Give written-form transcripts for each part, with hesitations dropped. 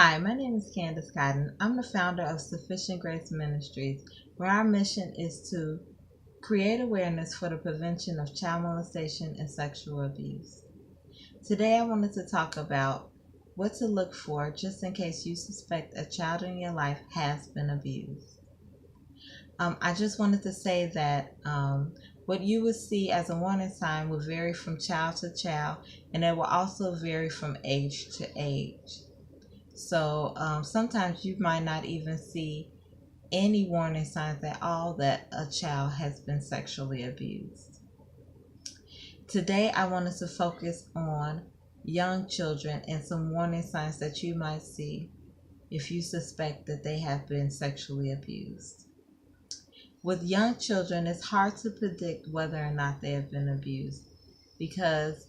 Hi, my name is Candace Cotton. I'm the founder of Sufficient Grace Ministries, where our mission is to create awareness for the prevention of child molestation and sexual abuse. Today, I wanted to talk about what to look for just in case you suspect a child in your life has been abused. I just wanted to say that what you would see as a warning sign will vary from child to child, and it will also vary from age to age. So sometimes you might not even see any warning signs at all that a child has been sexually abused. Today, I wanted to focus on young children and some warning signs that you might see if you suspect that they have been sexually abused. With young children, it's hard to predict whether or not they have been abused because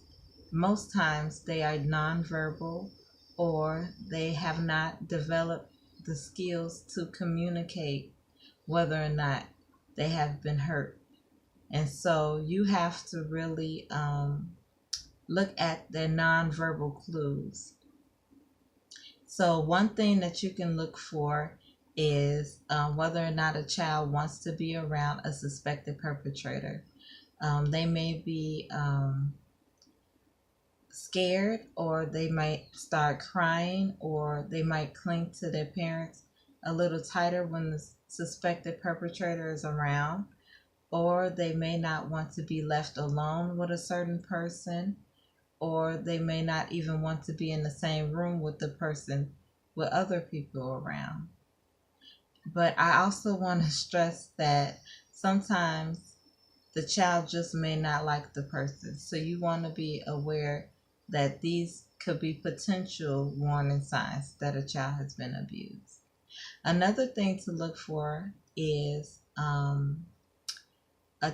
most times they are nonverbal or they have not developed the skills to communicate whether or not they have been hurt. And so you have to really look at their nonverbal clues. So, one thing that you can look for is whether or not a child wants to be around a suspected perpetrator. They may be scared, or they might start crying, or they might cling to their parents a little tighter when the suspected perpetrator is around, or they may not want to be left alone with a certain person, or they may not even want to be in the same room with the person with other people around. But I also want to stress that sometimes the child just may not like the person. So you want to be aware that these could be potential warning signs that a child has been abused. Another thing to look for is a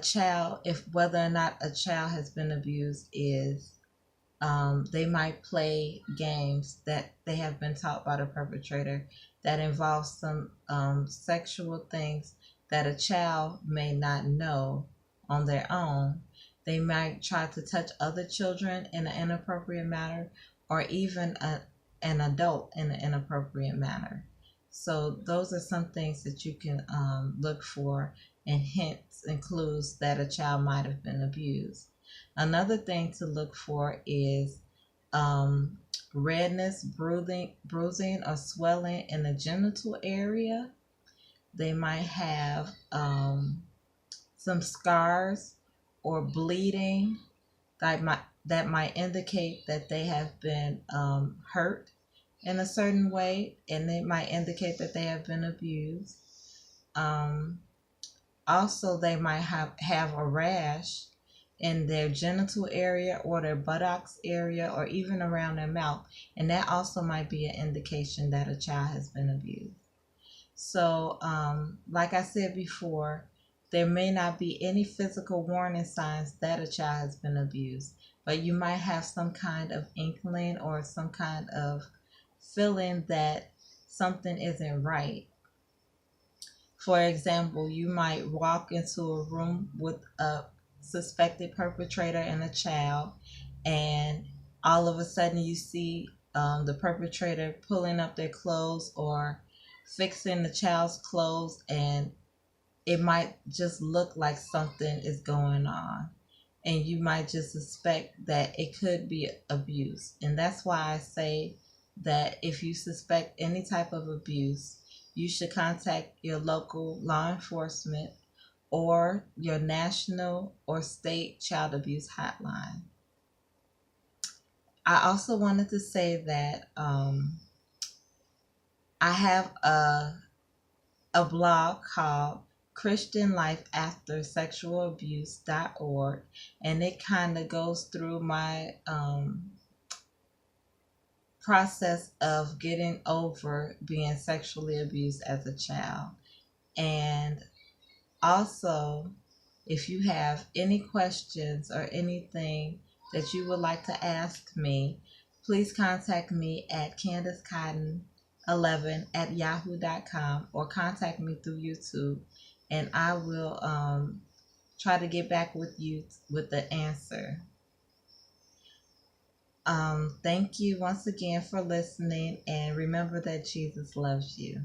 child, if whether or not a child has been abused, is they might play games that they have been taught by the perpetrator that involve some sexual things that a child may not know on their own. They might try to touch other children in an inappropriate manner, or even an adult in an inappropriate manner. So, those are some things that you can look for, and hints and clues that a child might have been abused. Another thing to look for is um, redness, bruising, or swelling in the genital area. They might have some scars or bleeding that might indicate that they have been hurt in a certain way, and it might indicate that they have been abused. Um, Also, they might have a rash in their genital area or their buttocks area or even around their mouth. And that also might be an indication that a child has been abused. So, like I said before, there may not be any physical warning signs that a child has been abused, but you might have some kind of inkling or some kind of feeling that something isn't right. For example, you might walk into a room with a suspected perpetrator and a child, and all of a sudden you see the perpetrator pulling up their clothes or fixing the child's clothes, and it might just look like something is going on. And you might just suspect that it could be abuse. And that's why I say that if you suspect any type of abuse, you should contact your local law enforcement or your national or state child abuse hotline. I also wanted to say that I have a blog called Christian Life After Sexual Abuse.org, and it kind of goes through my process of getting over being sexually abused as a child. And also, if you have any questions or anything that you would like to ask me, please contact me at CandaceCotton11@yahoo.com, or contact me through YouTube, and I will try to get back with you with the answer. Thank you once again for listening, and remember that Jesus loves you.